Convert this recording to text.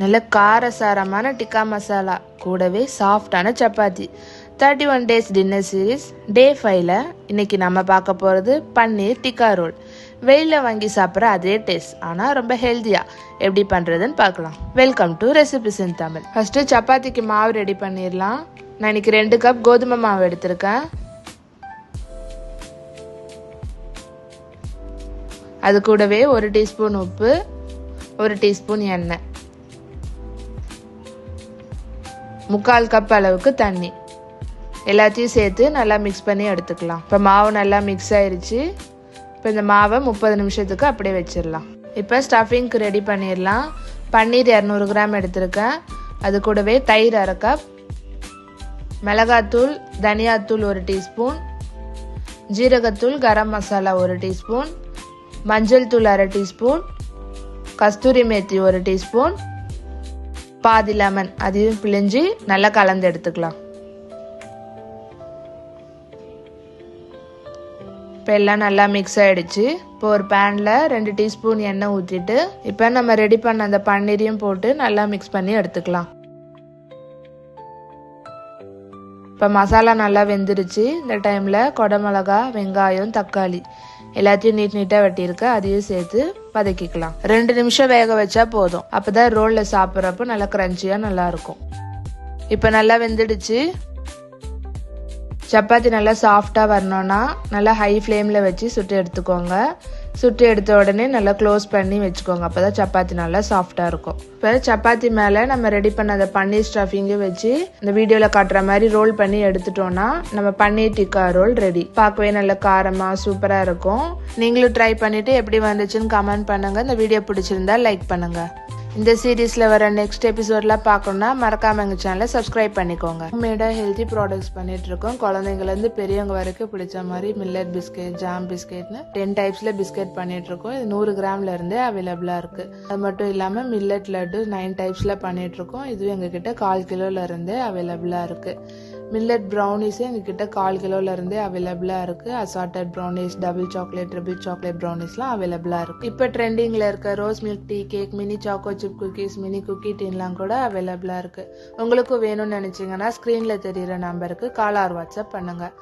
நல்ல காரசாரமான டிக்கா மசாலா கூடவே சாஃப்டான chapati. 31 days dinner series day 5ல இன்னைக்கு நம்ம பார்க்க போகிறது பன்னீர் டிக்கா ரோல். வெயிலில் வாங்கி சாப்பிட்ற அதே டேஸ்ட், ஆனால் ரொம்ப ஹெல்த்தியாக எப்படி பண்ணுறதுன்னு பார்க்கலாம். Welcome to recipes in Tamil. First சப்பாத்திக்கு மாவு ரெடி பண்ணிடலாம். நான் இன்னைக்கு 2 கப் கோதுமை மாவு எடுத்திருக்கேன். அது கூடவே 1 டீஸ்பூன் உப்பு, 1 டீஸ்பூன் எண்ணெய், 3/4 கப் அளவுக்கு தண்ணி எல்லாத்தையும் சேர்த்து நல்லா மிக்ஸ் பண்ணி எடுத்துக்கலாம். இப்போ மாவு நல்லா மிக்ஸ் ஆயிடுச்சு. இப்போ இந்த மாவை 30 நிமிஷத்துக்கு அப்படியே வச்சிடலாம். இப்போ ஸ்டஃபிங்க்கு ரெடி பண்ணிடலாம். பன்னீர் 200 கிராம் எடுத்திருக்கேன். அது கூடவே தயிர் 1/2 கப், மிளகாத்தூள் தனியாத்தூள் 1 டீஸ்பூன், ஜீரகத்தூள் கரம் மசாலா 1 டீஸ்பூன், மஞ்சள் தூள் 1/2 டீஸ்பூன், கஸ்தூரி மேத்தி 1 டீஸ்பூன், பாதி லெமன் அதையும் பிழிஞ்சு நல்லா கலந்து எடுத்துக்கலாம். இப்போ எல்லாம் நல்லா மிக்ஸ் ஆகிடுச்சு. இப்போ ஒரு பேனில் 2 டீஸ்பூன் எண்ணெய் ஊற்றிட்டு இப்போ நம்ம ரெடி பண்ண அந்த பன்னீரையும் போட்டு நல்லா மிக்ஸ் பண்ணி எடுத்துக்கலாம். இப்போ மசாலா நல்லா வெந்துருச்சு. இந்த டைமில் குடமிளகா, வெங்காயம், தக்காளி எல்லாத்தையும் நீட்டாக வெட்டியிருக்கு. அதையும் சேர்த்து வதக்கிக்கலாம். 2 நிமிஷம் வேக வச்சா போதும். அப்போ தான் ரோலில் சாப்பிட்றப்போ நல்லா கிரன்ச்சியாக நல்லாயிருக்கும். இப்போ நல்லா வெந்துடுச்சு. சப்பாத்தி நல்லா சாஃப்டாக வரணும்னா நல்லா ஹை ஃப்ளேமில் வச்சு சுட்டு எடுத்துக்கோங்க. சுட்டு எடுத்த உடனே நல்லா க்ளோஸ் பண்ணி வச்சுக்கோங்க. அப்போ தான் சப்பாத்தி நல்லா சாஃப்டாக இருக்கும். இப்போ சப்பாத்தி மேலே நம்ம ரெடி பண்ண அந்த பன்னீர் ஸ்டஃபிங்கும் வச்சு இந்த வீடியோவில் காட்டுற மாதிரி ரோல் பண்ணி எடுத்துட்டோம்னா நம்ம பன்னீர் டிக்கா ரோல் ரெடி. பார்க்கவே நல்ல காரமாக சூப்பராக இருக்கும். நீங்களும் ட்ரை பண்ணிவிட்டு எப்படி வந்துச்சுன்னு கமெண்ட் பண்ணுங்கள். இந்த வீடியோ பிடிச்சிருந்தா லைக் பண்ணுங்கள். இந்த சீரீஸில் வர நெக்ஸ்ட் எபிசோட்லாம் பார்க்கணுன்னா மறக்காம எங்கள் சேனலை சப்ஸ்கிரைப் பண்ணிக்கோங்க. மேடாக ஹெல்த்தி ப்ராடக்ட்ஸ் பண்ணிகிட்ருக்கோம். குழந்தைங்கலேருந்து பெரியவங்க வரைக்கும் பிடிச்ச மாதிரி மில்லட் பிஸ்கெட், ஜாம் பிஸ்கெட்னு 10 டைப்ஸில் பிஸ்கெட் பண்ணிகிட்ருக்கோம். இது 100 கிராம்ல இருந்தே அவைலபிளாக இருக்குது. அது மட்டும் இல்லாமல் மில்லட் லட்டு 9 டைப்ஸில் பண்ணிகிட்ருக்கோம். இதுவும் எங்ககிட்ட 1/4 கிலோல இருந்தே அவைலபிளாக இருக்குது. மில்லட் ப்ரௌனிஸே எங்ககிட்ட 1/4 கிலோல இருந்தே அவைலபிளாக இருக்குது. Assorted brownies, double chocolate, triple chocolate ப்ரௌனிஸ்லாம் அவைலபிளாக இருக்குது. இப்போ ட்ரெண்டிங்கில் இருக்க rose milk tea cake, mini choco chip cookies, mini cookie டீன்லாம் கூட அவைலபிளாக இருக்குது. உங்களுக்கும் வேணும்னு நினச்சிங்கன்னா ஸ்க்ரீனில் தெரிகிற நம்பருக்கு கால் ஆர் வாட்ஸ்அப் பண்ணுங்கள்.